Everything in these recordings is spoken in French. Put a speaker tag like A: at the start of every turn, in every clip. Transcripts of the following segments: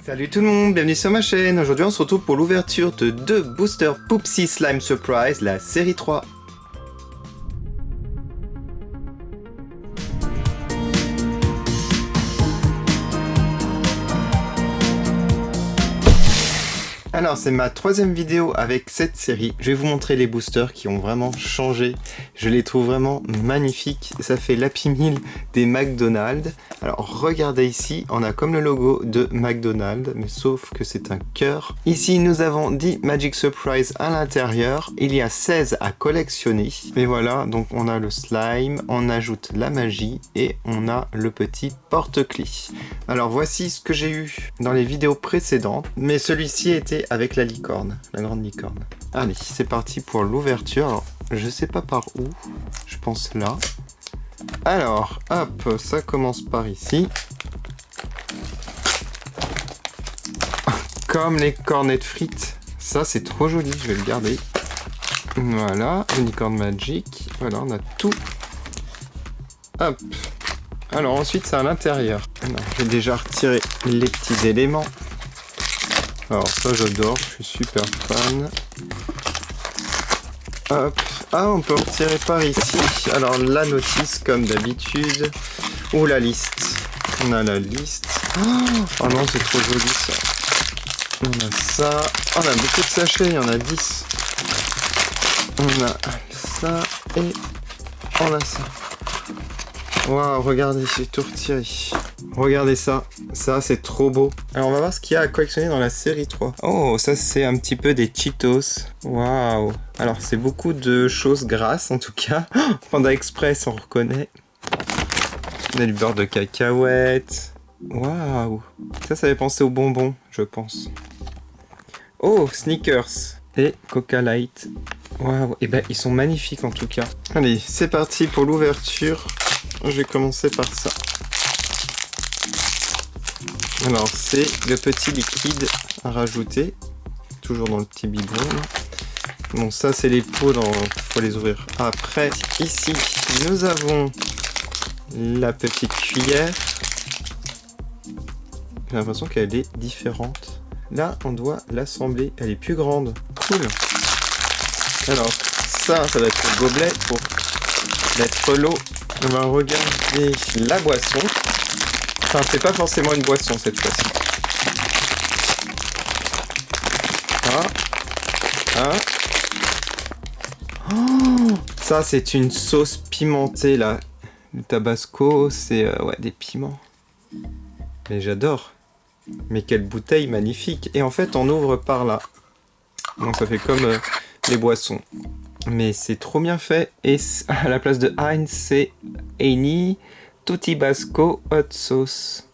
A: Salut tout le monde, bienvenue sur ma chaîne. Aujourd'hui on se retrouve pour l'ouverture de 2 boosters Poopsie Slime Surprise, la série 3. Alors c'est ma 3e vidéo avec cette série. Je vais vous montrer les boosters qui ont vraiment changé. Je les trouve vraiment magnifiques. Ça fait l'Happy Meal des McDonald's. Alors regardez ici, on a comme le logo de McDonald's, mais sauf que c'est un cœur. Ici nous avons 10 Magic Surprise à l'intérieur. Il y a 16 à collectionner. Et voilà, donc on a le slime, on ajoute la magie et on a le petit porte-clés. Alors voici ce que j'ai eu dans les vidéos précédentes, mais celui-ci était avec la licorne, la grande licorne. Allez, c'est parti pour l'ouverture. Alors, je sais pas par où, je pense là. Alors, hop, ça commence par ici. Comme les cornets de frites. Ça, c'est trop joli, je vais le garder. Voilà, une licorne magique. Voilà, on a tout. Hop. Alors, ensuite, c'est à l'intérieur. J'ai déjà retiré les petits éléments. Alors ça j'adore, je suis super fan. Hop. Ah, on peut retirer par ici. Alors la notice comme d'habitude. Ou la liste. On a la liste. Oh non, c'est trop joli ça. On a ça. On a beaucoup de sachets, il y en a 10. On a ça et on a ça. Waouh, regardez, j'ai tout retiré. Regardez ça, ça c'est trop beau. Alors on va voir ce qu'il y a à collectionner dans la série 3. Oh, ça c'est un petit peu des Cheetos. Waouh. Alors c'est beaucoup de choses grasses en tout cas. Panda Express, on reconnaît. On a du beurre de cacahuète. Waouh. Ça fait penser aux bonbons, je pense. Oh, Snickers et Coca Light. Waouh, et ben ils sont magnifiques en tout cas. Allez, c'est parti pour l'ouverture. Je vais commencer par ça. Alors c'est le petit liquide à rajouter, toujours dans le petit biberon. Bon, ça c'est les pots, faut les ouvrir après. Ici nous avons la petite cuillère. J'ai l'impression qu'elle est différente. Là on doit l'assembler, elle est plus grande. Cool. Alors ça va être le gobelet pour mettre l'eau. On va regarder la boisson. Enfin, c'est pas forcément une boisson cette fois-ci. Oh, ça, c'est une sauce pimentée, là. Le tabasco, c'est ouais, des piments. Mais j'adore. Mais quelle bouteille magnifique. Et en fait, on ouvre par là. Donc, ça fait comme les boissons. Mais c'est trop bien fait. Et à la place de Heinz, c'est Heini Tutti Basco Hot Sauce.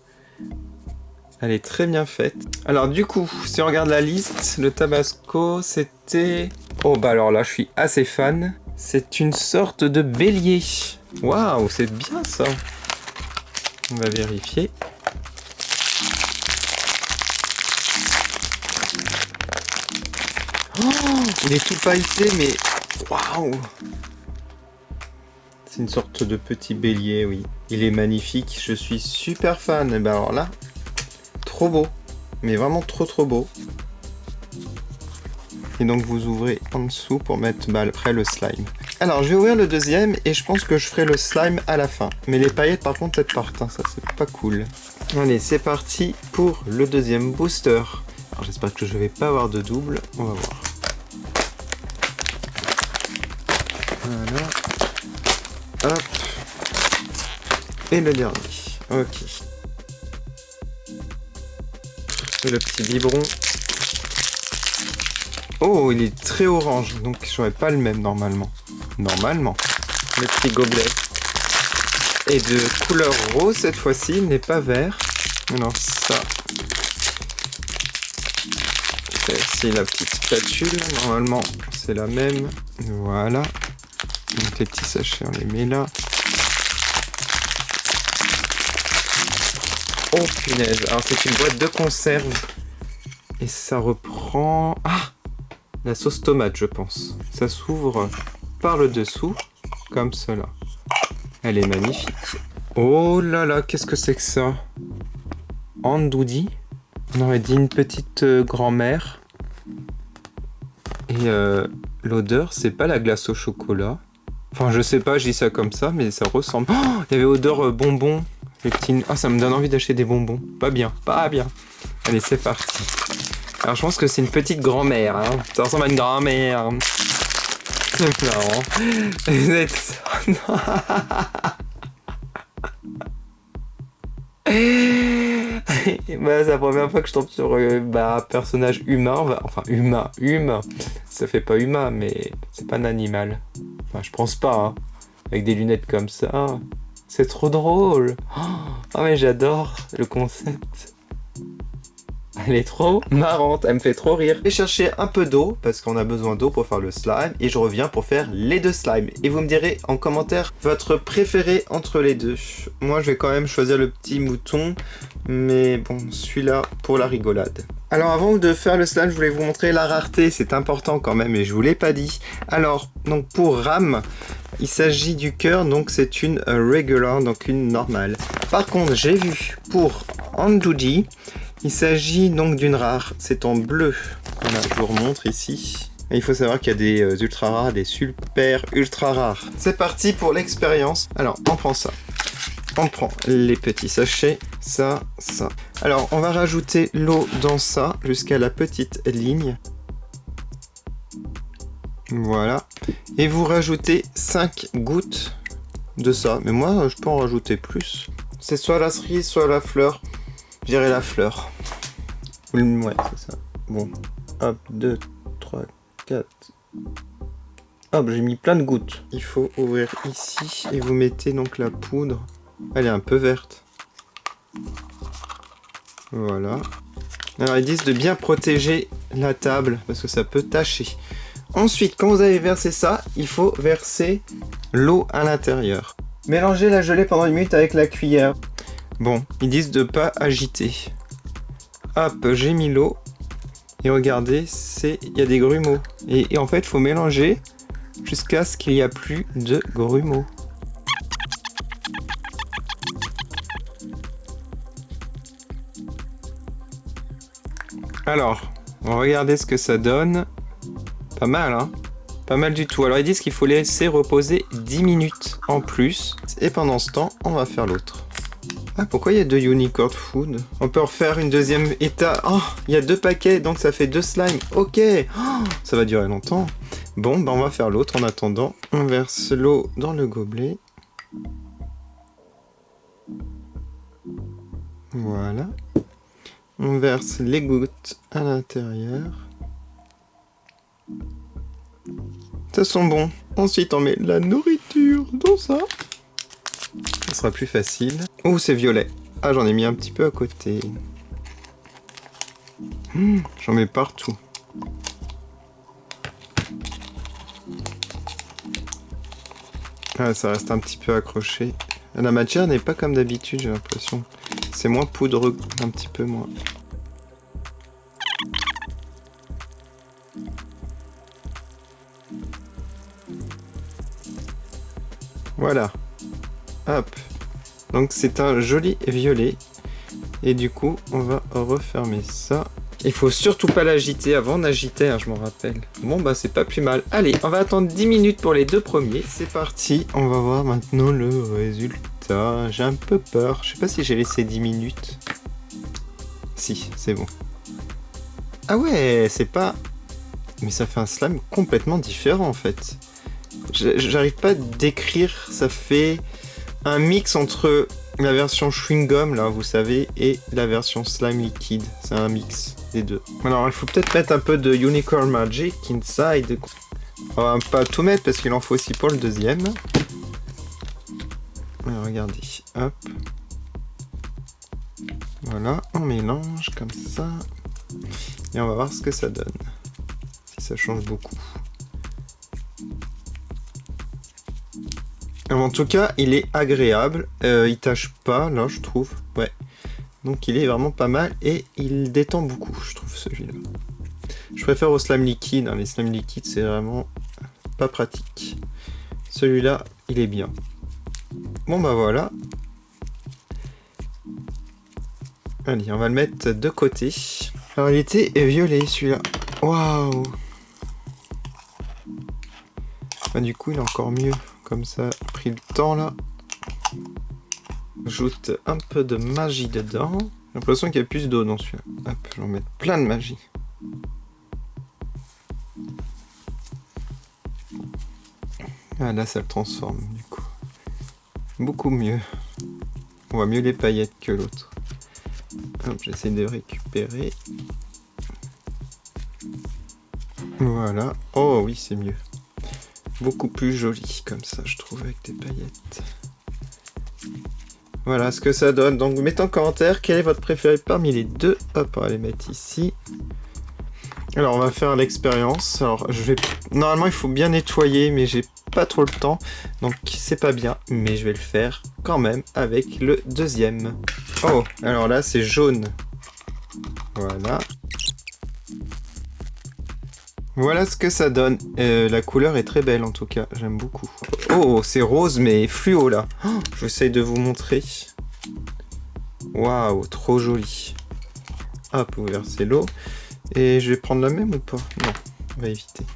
A: Elle est très bien faite. Alors du coup, si on regarde la liste, le Tabasco, c'était... Oh bah alors là, je suis assez fan. C'est une sorte de bélier. Waouh, c'est bien ça. On va vérifier. Oh, il est tout pailleté, mais... Waouh. C'est une sorte de petit bélier, oui. Il est magnifique, je suis super fan. Et ben alors là, trop beau. Mais vraiment trop beau. Et donc vous ouvrez en dessous pour mettre après le slime. Alors je vais ouvrir le deuxième et je pense que je ferai le slime à la fin. Mais les paillettes par contre elles partent, hein, ça c'est pas cool. Allez, c'est parti pour le deuxième booster. Alors j'espère que je vais pas avoir de double, on va voir. Voilà. Hop. Et le dernier. Ok. Le petit biberon. Oh, il est très orange, donc j'aurais pas le même normalement. Normalement. Le petit gobelet. Et de couleur rose cette fois-ci, il n'est pas vert. Alors ça. C'est ici la petite spatule. Normalement, c'est la même. Voilà. Donc les petits sachets, on les met là. Oh punaise, alors c'est une boîte de conserve. Et ça reprend... Ah, la sauce tomate je pense. Ça s'ouvre par le dessous, comme cela. Elle est magnifique. Oh là là, qu'est-ce que c'est que ça? Andoudi. On aurait dit une petite grand-mère. Et l'odeur, c'est pas la glace au chocolat. Enfin, je sais pas, je dis ça comme ça, mais ça ressemble. Oh, il y avait odeur bonbon. Les petits... Ah, ça me donne envie d'acheter des bonbons. Pas bien, pas bien. Allez, c'est parti. Alors, je pense que c'est une petite grand-mère. Hein. Ça ressemble à une grand-mère. C'est marrant. Vous êtes... Bah, c'est la première fois que je tombe sur un personnage humain. Enfin, humain. Ça fait pas humain, mais c'est pas un animal. Enfin, je pense pas. Hein. Avec des lunettes comme ça. C'est trop drôle. Oh, mais j'adore le concept. Elle est trop marrante, elle me fait trop rire. Je vais chercher un peu d'eau, parce qu'on a besoin d'eau pour faire le slime, et je reviens pour faire les deux slimes. Et vous me direz en commentaire votre préféré entre les deux. Moi, je vais quand même choisir le petit mouton, mais bon, celui-là pour la rigolade. Alors avant de faire le slime, je voulais vous montrer la rareté, c'est important quand même, et je vous l'ai pas dit. Alors, donc pour Ram, il s'agit du cœur, donc c'est une regular, donc une normale. Par contre, j'ai vu pour Anduji, il s'agit donc d'une rare, c'est en bleu. Voilà, je vous remontre ici. Et il faut savoir qu'il y a des ultra rares, des super ultra rares. C'est parti pour l'expérience. Alors, on prend ça. On prend les petits sachets, ça. Alors, on va rajouter l'eau dans ça jusqu'à la petite ligne. Voilà. Et vous rajoutez 5 gouttes de ça. Mais moi, je peux en rajouter plus. C'est soit la cerise, soit la fleur. Je dirais la fleur. Ouais, c'est ça. Bon. Hop, 2, 3, 4. Hop, j'ai mis plein de gouttes. Il faut ouvrir ici et vous mettez donc la poudre. Elle est un peu verte. Voilà. Alors ils disent de bien protéger la table parce que ça peut tacher. Ensuite, quand vous avez versé ça, il faut verser l'eau à l'intérieur. Mélangez la gelée pendant 1 minute avec la cuillère. Bon, ils disent de pas agiter. Hop, j'ai mis l'eau. Et regardez, il y a des grumeaux. Et en fait, il faut mélanger jusqu'à ce qu'il n'y a plus de grumeaux. Alors, on va regarder ce que ça donne. Pas mal, hein? Pas mal du tout. Alors, ils disent qu'il faut laisser reposer 10 minutes en plus. Et pendant ce temps, on va faire l'autre. Ah, pourquoi il y a 2 unicorn food? On peut refaire une deuxième étape. Oh, il y a 2 paquets, donc ça fait 2 slimes. Ok. Oh, ça va durer longtemps. Bon, ben on va faire l'autre en attendant. On verse l'eau dans le gobelet. Voilà. On verse les gouttes à l'intérieur. Ça sent bon. Ensuite, on met la nourriture dans ça. Ça sera plus facile. Oh, c'est violet. Ah, j'en ai mis un petit peu à côté. J'en mets partout. Ah, ça reste un petit peu accroché. La matière n'est pas comme d'habitude, j'ai l'impression. C'est moins poudreux, un petit peu moins. Voilà. Hop. Donc c'est un joli violet. Et du coup, on va refermer ça. Il faut surtout pas l'agiter. Avant, on agitait, hein, je m'en rappelle. Bon, bah c'est pas plus mal. Allez, on va attendre 10 minutes pour les 2 premiers. C'est parti. On va voir maintenant le résultat. J'ai un peu peur. Je sais pas si j'ai laissé 10 minutes. Si, c'est bon. Ah ouais, c'est pas... Mais ça fait un slime complètement différent en fait. J'arrive pas à décrire, ça fait un mix entre la version chewing-gum, là, vous savez, et la version slime liquide. C'est un mix des deux. Alors, il faut peut-être mettre un peu de Unicorn Magic inside. On va pas tout mettre parce qu'il en faut aussi pour le deuxième. Alors, regardez, hop. Voilà, on mélange comme ça. Et on va voir ce que ça donne. Si ça change beaucoup. En tout cas, il est agréable. Il tâche pas, là, je trouve. Ouais. Donc, il est vraiment pas mal et il détend beaucoup, je trouve, celui-là. Je préfère au slime liquide. Hein. Les slime liquides, c'est vraiment pas pratique. Celui-là, il est bien. Bon, bah voilà. Allez, on va le mettre de côté. Alors il était violet celui-là. Waouh. Bah, du coup il est encore mieux. Comme ça, pris le temps là. Ajoute un peu de magie dedans. J'ai l'impression qu'il y a plus d'eau dans celui-là. Hop, je vais en mettre plein de magie. Ah là ça le transforme du coup. Beaucoup mieux. On voit mieux les paillettes que l'autre. Hop, j'essaie de récupérer. Voilà. Oh oui, c'est mieux. Beaucoup plus joli comme ça, je trouve, avec des paillettes. Voilà ce que ça donne. Donc, mettez en commentaire quel est votre préféré parmi les deux. Hop, on va les mettre ici. Alors, on va faire l'expérience. Alors, normalement, il faut bien nettoyer, mais j'ai pas trop le temps. Donc, c'est pas bien. Mais je vais le faire quand même avec le deuxième. Oh, alors là, c'est jaune. Voilà. Voilà ce que ça donne. La couleur est très belle en tout cas. J'aime beaucoup. Oh, c'est rose mais fluo là. Oh, j'essaie de vous montrer. Waouh, trop joli. Hop, vous versez l'eau. Et je vais prendre la même ou pas? Non, on va éviter.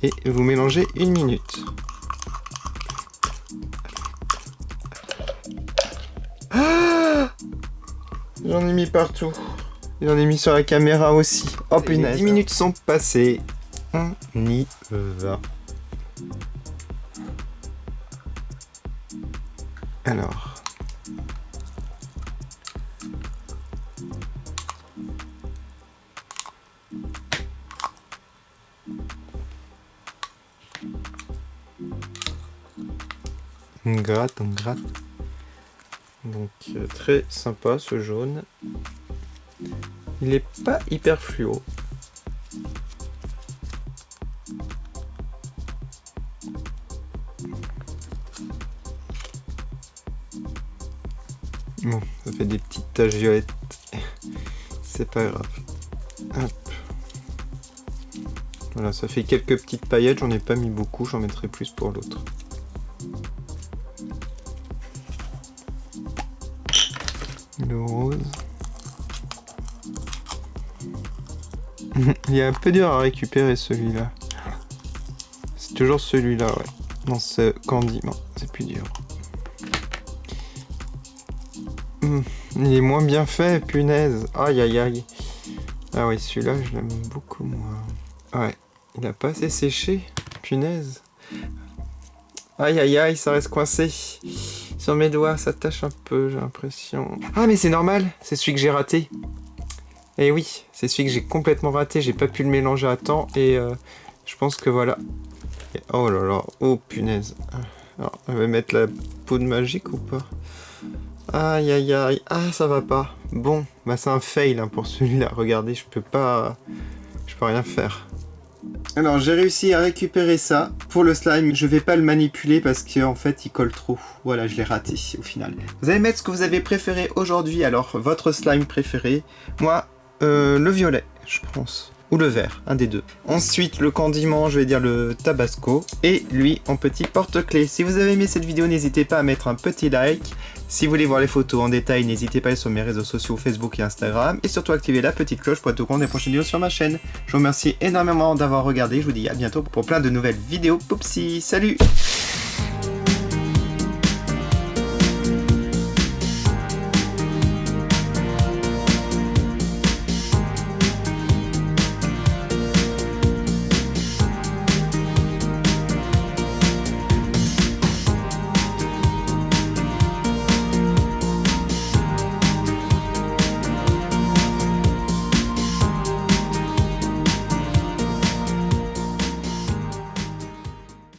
A: Et vous mélangez 1 minute. Ah, j'en ai mis partout. J'en ai mis sur la caméra aussi. Oh punaise. 10 minutes sont passées. On y va. Alors. On gratte, on gratte. Donc très sympa ce jaune. Il est pas hyper fluo. Bon, ça fait des petites taches violettes. C'est pas grave. Hop. Voilà, ça fait quelques petites paillettes. J'en ai pas mis beaucoup. J'en mettrai plus pour l'autre. Le rose. Il est un peu dur à récupérer celui-là. C'est toujours celui-là, ouais. Dans ce candy, non, c'est plus dur. Il est moins bien fait, punaise. Aïe aïe aïe. Ah oui, celui-là, je l'aime beaucoup moins. Ouais, il a pas assez séché, punaise. Aïe aïe aïe, ça reste coincé. Sur mes doigts, ça tâche un peu, j'ai l'impression. Ah mais c'est normal, c'est celui que j'ai raté. Eh oui, c'est celui que j'ai complètement raté, j'ai pas pu le mélanger à temps et je pense que voilà. Et oh là là, oh punaise. Alors, on va mettre la poudre magique ou pas? Aïe aïe aïe, ah ça va pas. Bon, bah c'est un fail hein, pour celui-là, regardez, je peux rien faire. Alors j'ai réussi à récupérer ça. Pour le slime, je vais pas le manipuler parce qu'en fait il colle trop. Voilà, je l'ai raté au final. Vous allez mettre ce que vous avez préféré aujourd'hui, alors votre slime préféré. Moi, le violet, je pense. Ou le vert, un des deux. Ensuite, le condiment, je vais dire le tabasco. Et lui, en petit porte-clés. Si vous avez aimé cette vidéo, n'hésitez pas à mettre un petit like. Si vous voulez voir les photos en détail, n'hésitez pas à aller sur mes réseaux sociaux, Facebook et Instagram. Et surtout, activez la petite cloche pour être au courant des prochaines vidéos sur ma chaîne. Je vous remercie énormément d'avoir regardé. Je vous dis à bientôt pour plein de nouvelles vidéos. Poupsi, salut!